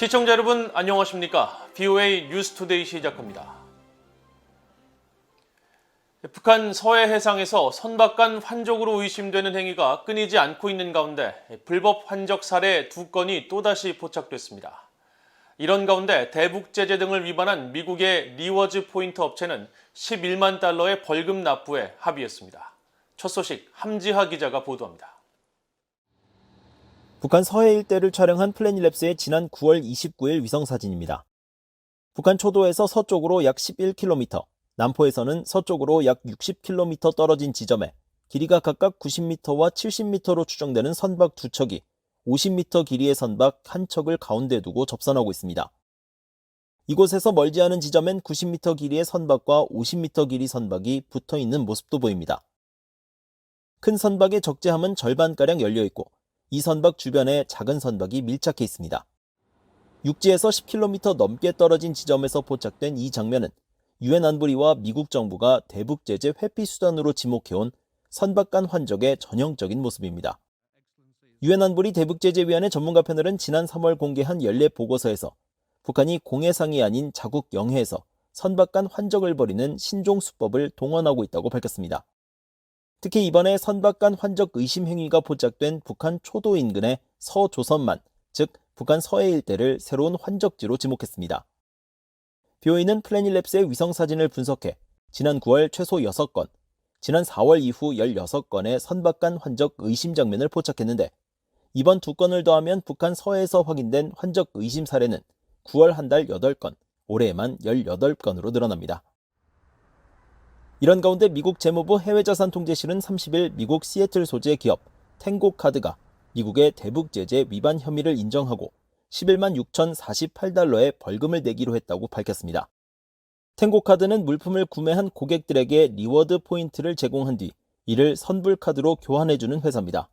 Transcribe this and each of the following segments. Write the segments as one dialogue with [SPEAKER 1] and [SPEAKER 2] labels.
[SPEAKER 1] 시청자 여러분 안녕하십니까? BOA 뉴스투데이 시작합니다. 북한 서해 해상에서 선박 간 환적으로 의심되는 행위가 끊이지 않고 있는 가운데 불법 환적 사례 2건이 또다시 포착됐습니다. 이런 가운데 대북 제재 등을 위반한 미국의 리워즈 포인트 업체는 11만 달러의 벌금 납부에 합의했습니다. 첫 소식 함지하 기자가 보도합니다.
[SPEAKER 2] 북한 서해 일대를 촬영한 플래닛랩스의 지난 9월 29일 위성사진입니다. 북한 초도에서 서쪽으로 약 11km, 남포에서는 서쪽으로 약 60km 떨어진 지점에 길이가 각각 90m와 70m로 추정되는 선박 2척이 50m 길이의 선박 1척을 가운데 두고 접선하고 있습니다. 이곳에서 멀지 않은 지점엔 90m 길이의 선박과 50m 길이 선박이 붙어 있는 모습도 보입니다. 큰 선박의 적재함은 절반가량 열려있고 이 선박 주변에 작은 선박이 밀착해 있습니다. 육지에서 10km 넘게 떨어진 지점에서 포착된 이 장면은 유엔 안보리와 미국 정부가 대북 제재 회피 수단으로 지목해온 선박 간 환적의 전형적인 모습입니다. 유엔 안보리 대북제재위원회 전문가 패널은 지난 3월 공개한 연례 보고서에서 북한이 공해상이 아닌 자국 영해에서 선박 간 환적을 벌이는 신종 수법을 동원하고 있다고 밝혔습니다. 특히 이번에 선박 간 환적 의심 행위가 포착된 북한 초도 인근의 서조선만, 즉 북한 서해 일대를 새로운 환적지로 지목했습니다. BOA는 플래닛랩스의 위성사진을 분석해 지난 9월 최소 6건, 지난 4월 이후 16건의 선박 간 환적 의심 장면을 포착했는데 이번 2건을 더하면 북한 서해에서 확인된 환적 의심 사례는 9월 한 달 8건, 올해에만 18건으로 늘어납니다. 이런 가운데 미국 재무부 해외자산통제실은 30일 미국 시애틀 소재 기업 탱고카드가 미국의 대북 제재 위반 혐의를 인정하고 11만 6,048달러의 벌금을 내기로 했다고 밝혔습니다. 탱고카드는 물품을 구매한 고객들에게 리워드 포인트를 제공한 뒤 이를 선불카드로 교환해주는 회사입니다.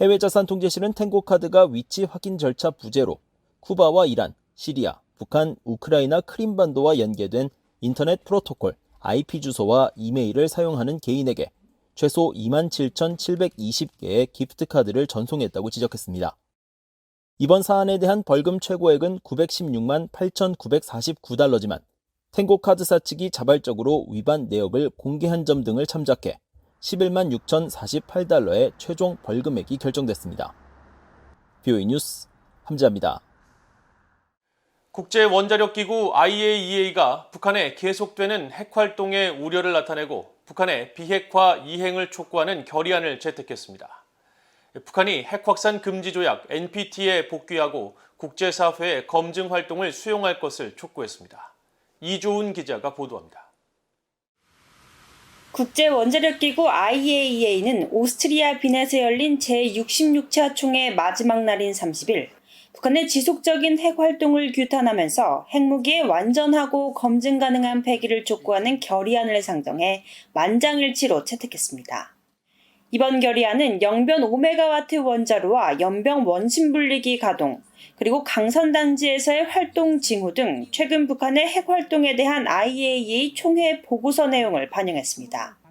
[SPEAKER 2] 해외자산통제실은 탱고카드가 위치 확인 절차 부재로 쿠바와 이란, 시리아, 북한, 우크라이나 크림반도와 연계된 인터넷 프로토콜, IP 주소와 이메일을 사용하는 개인에게 최소 27,720개의 기프트카드를 전송했다고 지적했습니다. 이번 사안에 대한 벌금 최고액은 916만 8,949달러지만 탱고카드사 측이 자발적으로 위반 내역을 공개한 점 등을 참작해 11만 6,048달러의 최종 벌금액이 결정됐습니다. BOA 뉴스 함지하입니다.
[SPEAKER 1] 국제원자력기구 IAEA가 북한의 계속되는 핵활동에 우려를 나타내고 북한의 비핵화 이행을 촉구하는 결의안을 채택했습니다. 북한이 핵확산 금지 조약 NPT에 복귀하고 국제사회의 검증 활동을 수용할 것을 촉구했습니다. 이조은 기자가 보도합니다.
[SPEAKER 3] 국제원자력기구 IAEA는 오스트리아 빈에서 열린 제66차 총회 마지막 날인 30일 북한의 지속적인 핵활동을 규탄하면서 핵무기의 완전하고 검증 가능한 폐기를 촉구하는 결의안을 상정해 만장일치로 채택했습니다. 이번 결의안은 영변 5메가와트 원자로와 연병 원심분리기 가동, 그리고 강선단지에서의 활동 징후 등 최근 북한의 핵활동에 대한 IAEA 총회 보고서 내용을 반영했습니다.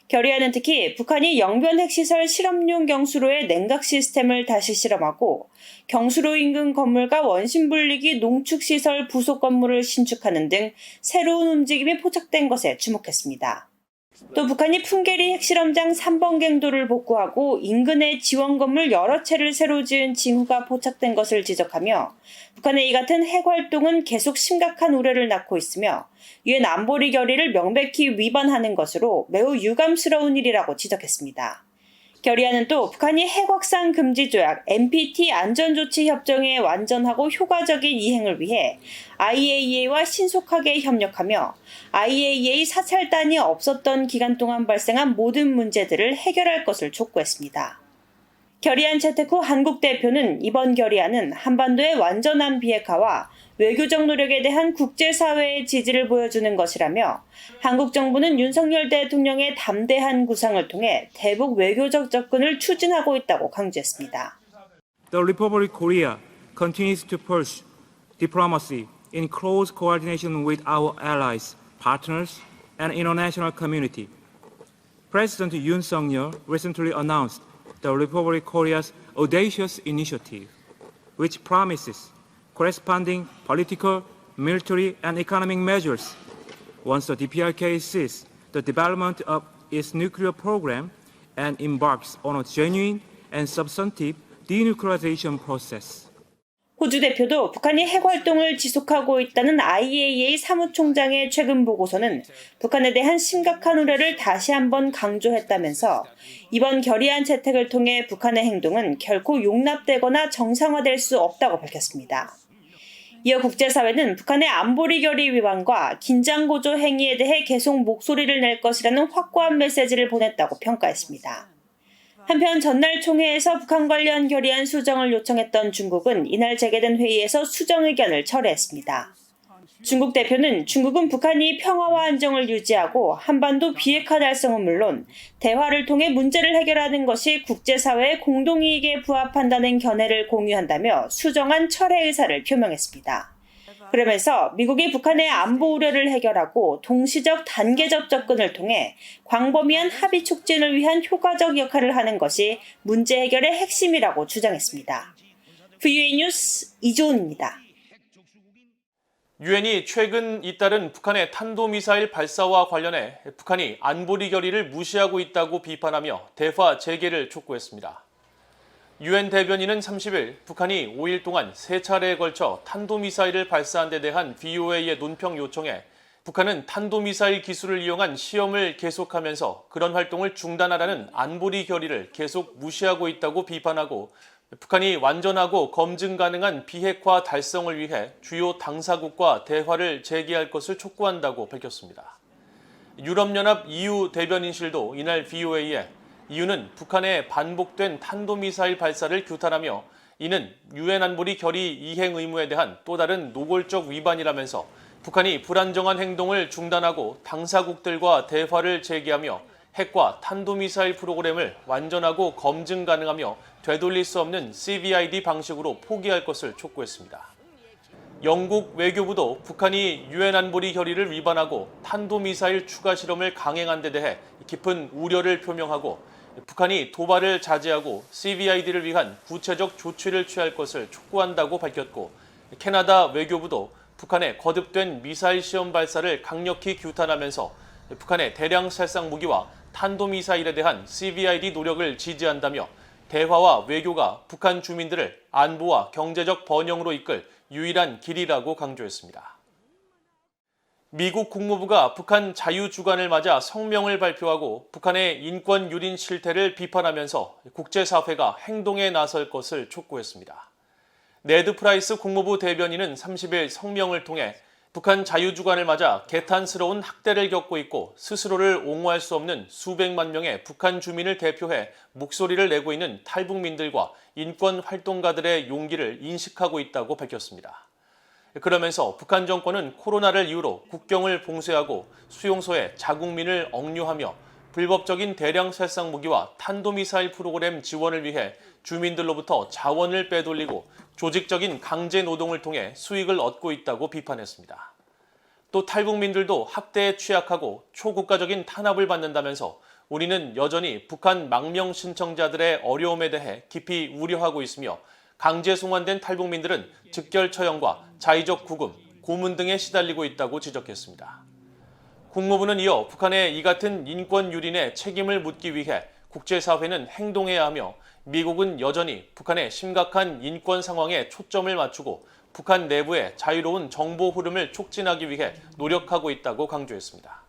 [SPEAKER 3] 결의안은 특히 북한이 영변 핵시설 실험용 경수로의 냉각 시스템을 다시 실험하고 경수로 인근 건물과 원심분리기 농축시설 부속 건물을 신축하는 등 새로운 움직임이 포착된 것에 주목했습니다. 또 북한이 풍계리 핵실험장 3번 갱도를 복구하고 인근에 지원 건물 여러 채를 새로 지은 징후가 포착된 것을 지적하며 북한의 이 같은 핵활동은 계속 심각한 우려를 낳고 있으며 유엔 안보리 결의를 명백히 위반하는 것으로 매우 유감스러운 일이라고 지적했습니다. 결의안은 또 북한이 핵확산 금지 조약 NPT 안전조치 협정의 완전하고 효과적인 이행을 위해 IAEA와 신속하게 협력하며 IAEA 사찰단이 없었던 기간 동안 발생한 모든 문제들을 해결할 것을 촉구했습니다. 결의안 채택 후 한국 대표는 이번 결의안은 한반도의 완전한 비핵화와 외교적 노력에 대한 국제사회의 지지를 보여주는 것이라며 한국 정부는 윤석열 대통령의 담대한 구상을 통해 대북 외교적 접근을 추진하고 있다고 강조했습니다.
[SPEAKER 4] The Republic of Korea continues to pursue diplomacy in close coordination with our allies, partners, and international community. President Yoon Suk-yeol recently announced the Republic of Korea's audacious initiative, which promises corresponding political, military, and economic measures once the DPRK ceases the development of its nuclear program and embarks on a genuine and substantive denuclearization process.
[SPEAKER 3] 호주 대표도 북한이 핵 활동을 지속하고 있다는 IAEA 사무총장의 최근 보고서는 북한에 대한 심각한 우려를 다시 한번 강조했다면서 이번 결의안 채택을 통해 북한의 행동은 결코 용납되거나 정상화될 수 없다고 밝혔습니다. 이어 국제사회는 북한의 안보리 결의 위반과 긴장고조 행위에 대해 계속 목소리를 낼 것이라는 확고한 메시지를 보냈다고 평가했습니다. 한편 전날 총회에서 북한 관련 결의안 수정을 요청했던 중국은 이날 재개된 회의에서 수정 의견을 철회했습니다. 중국 대표는 중국은 북한이 평화와 안정을 유지하고 한반도 비핵화 달성은 물론 대화를 통해 문제를 해결하는 것이 국제사회의 공동이익에 부합한다는 견해를 공유한다며 수정안 철회 의사를 표명했습니다. 그러면서 미국이 북한의 안보 우려를 해결하고 동시적 단계적 접근을 통해 광범위한 합의 촉진을 위한 효과적 역할을 하는 것이 문제 해결의 핵심이라고 주장했습니다. VOA 뉴스 이조은입니다.
[SPEAKER 1] 유엔이 최근 잇따른 북한의 탄도미사일 발사와 관련해 북한이 안보리 결의를 무시하고 있다고 비판하며 대화 재개를 촉구했습니다. 유엔 대변인은 30일 북한이 5일 동안 3차례에 걸쳐 탄도미사일을 발사한 데 대한 VOA의 논평 요청에 북한은 탄도미사일 기술을 이용한 시험을 계속하면서 그런 활동을 중단하라는 안보리 결의를 계속 무시하고 있다고 비판하고 북한이 완전하고 검증 가능한 비핵화 달성을 위해 주요 당사국과 대화를 재개할 것을 촉구한다고 밝혔습니다. 유럽연합 EU 대변인실도 이날 VOA에 EU는 북한의 반복된 탄도미사일 발사를 규탄하며 이는 유엔 안보리 결의 이행 의무에 대한 또 다른 노골적 위반이라면서 북한이 불안정한 행동을 중단하고 당사국들과 대화를 재개하며 핵과 탄도미사일 프로그램을 완전하고 검증 가능하며 되돌릴 수 없는 CVID 방식으로 포기할 것을 촉구했습니다. 영국 외교부도 북한이 유엔 안보리 결의를 위반하고 탄도미사일 추가 실험을 강행한 데 대해 깊은 우려를 표명하고 북한이 도발을 자제하고 CVID를 위한 구체적 조치를 취할 것을 촉구한다고 밝혔고 캐나다 외교부도 북한의 거듭된 미사일 시험 발사를 강력히 규탄하면서 북한의 대량 살상 무기와 탄도미사일에 대한 CVID 노력을 지지한다며 대화와 외교가 북한 주민들을 안보와 경제적 번영으로 이끌 유일한 길이라고 강조했습니다. 미국 국무부가 북한 자유주간을 맞아 성명을 발표하고 북한의 인권 유린 실태를 비판하면서 국제사회가 행동에 나설 것을 촉구했습니다. 네드 프라이스 국무부 대변인은 30일 성명을 통해 북한 자유주간을 맞아 개탄스러운 학대를 겪고 있고 스스로를 옹호할 수 없는 수백만 명의 북한 주민을 대표해 목소리를 내고 있는 탈북민들과 인권 활동가들의 용기를 인식하고 있다고 밝혔습니다. 그러면서 북한 정권은 코로나를 이유로 국경을 봉쇄하고 수용소에 자국민을 억류하며 불법적인 대량 살상 무기와 탄도미사일 프로그램 지원을 위해 주민들로부터 자원을 빼돌리고 조직적인 강제 노동을 통해 수익을 얻고 있다고 비판했습니다. 또 탈북민들도 학대에 취약하고 초국가적인 탄압을 받는다면서 우리는 여전히 북한 망명 신청자들의 어려움에 대해 깊이 우려하고 있으며 강제 송환된 탈북민들은 즉결 처형과 자의적 구금, 고문 등에 시달리고 있다고 지적했습니다. 국무부는 이어 북한의 이 같은 인권 유린에 책임을 묻기 위해 국제사회는 행동해야 하며 미국은 여전히 북한의 심각한 인권 상황에 초점을 맞추고 북한 내부의 자유로운 정보 흐름을 촉진하기 위해 노력하고 있다고 강조했습니다.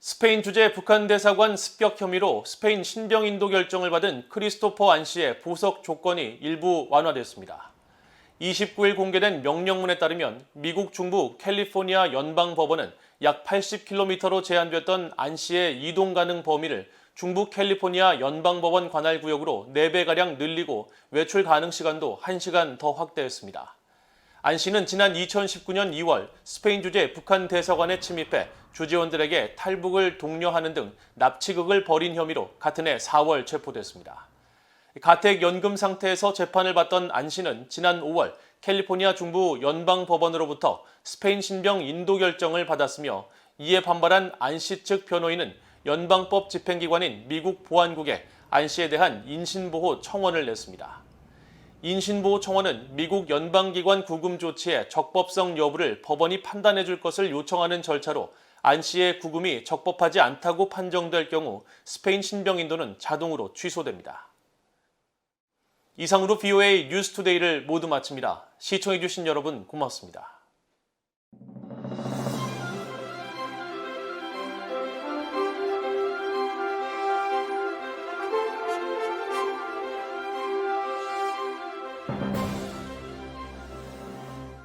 [SPEAKER 1] 스페인 주재 북한 대사관 습격 혐의로 스페인 신병 인도 결정을 받은 크리스토퍼 안 씨의 보석 조건이 일부 완화됐습니다. 29일 공개된 명령문에 따르면 미국 중부 캘리포니아 연방법원은 약 80km로 제한됐던 안 씨의 이동 가능 범위를 중부 캘리포니아 연방법원 관할 구역으로 4배가량 늘리고 외출 가능 시간도 1시간 더 확대했습니다. 안 씨는 지난 2019년 2월 스페인 주재 북한 대사관에 침입해 주재원들에게 탈북을 독려하는 등 납치극을 벌인 혐의로 같은 해 4월 체포됐습니다. 가택 연금 상태에서 재판을 받던 안 씨는 지난 5월 캘리포니아 중부 연방법원으로부터 스페인 신병 인도 결정을 받았으며 이에 반발한 안 씨 측 변호인은 연방법 집행기관인 미국 보안국에 안 씨에 대한 인신보호 청원을 냈습니다. 인신보호청원은 미국 연방기관 구금 조치의 적법성 여부를 법원이 판단해 줄 것을 요청하는 절차로 안 씨의 구금이 적법하지 않다고 판정될 경우 스페인 신병 인도는 자동으로 취소됩니다. 이상으로 VOA 뉴스투데이를 모두 마칩니다. 시청해주신 여러분 고맙습니다.